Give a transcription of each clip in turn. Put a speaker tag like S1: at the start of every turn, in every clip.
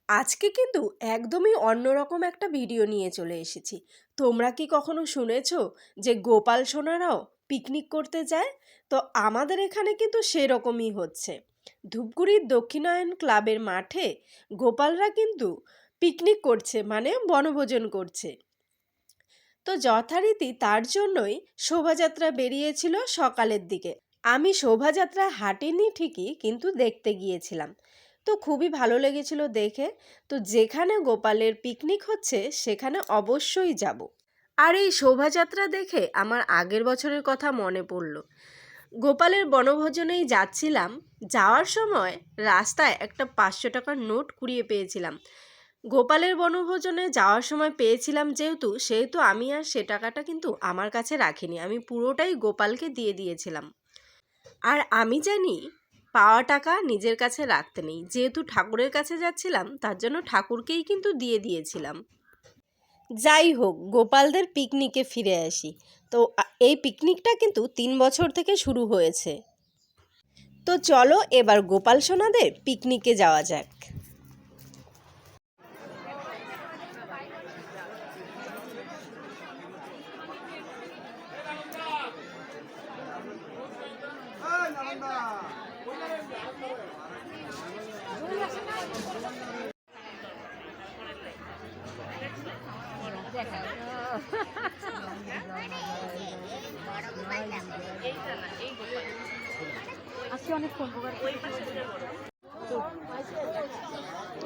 S1: আজকে কিন্তু একদমই অন্যরকম একটা ভিডিও নিয়ে চলে এসেছি। তোমরা কি কখনো শুনেছো যে গোপাল সোনারাও পিকনিক করতে যায়? তো আমাদের এখানে কিন্তু সেরকমই হচ্ছে। ধূপগুড়ির দক্ষিণায়ন ক্লাবের মাঠে গোপালরা কিন্তু পিকনিক করছে, মানে বনভোজন করছে। তো যথারীতি তার জন্যই শোভাযাত্রা বেরিয়েছিল সকালের দিকে। আমি শোভাযাত্রা হাঁটিনি ঠিকই, কিন্তু দেখতে গিয়েছিলাম। তো খুবই ভালো লেগেছিল দেখে। তো যেখানে গোপালের পিকনিক হচ্ছে সেখানে অবশ্যই যাব। আর এই শোভাযাত্রা দেখে আমার আগের বছরের কথা মনে পড়ল। গোপালের বনভোজনেই যাচ্ছিলাম, যাওয়ার সময় রাস্তায় একটা 500 টাকার নোট কুড়িয়ে পেয়েছিলাম। গোপালের বনভোজনে যাওয়ার সময় পেয়েছিলাম সেহেতু আমি আর সে টাকাটা কিন্তু আমার কাছে রাখিনি, আমি পুরোটাই গোপালকে দিয়ে দিয়েছিলাম। আর আমি জানি পাওয়া টাকা নিজের কাছে রাখতে নেই, যেহেতু ঠাকুরের কাছে যাচ্ছিলাম তার জন্য ঠাকুরকেই কিন্তু দিয়ে দিয়েছিলাম। যাই হোক, গোপালদের পিকনিকে ফিরে আসি। তো এই পিকনিকটা কিন্তু 3 বছর থেকে শুরু হয়েছে। তো চলো এবার গোপাল সোনাদের পিকনিকে যাওয়া যাক।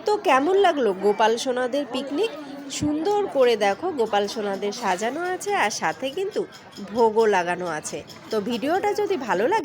S1: তো কেমন লাগলো গোপাল সোনাদের পিকনিক? সুন্দর করে দেখো, গোপাল সোনাদের সাজানো আছে আর সাথে কিন্তু ভোগও লাগানো আছে। তো ভিডিওটা যদি ভালো লাগে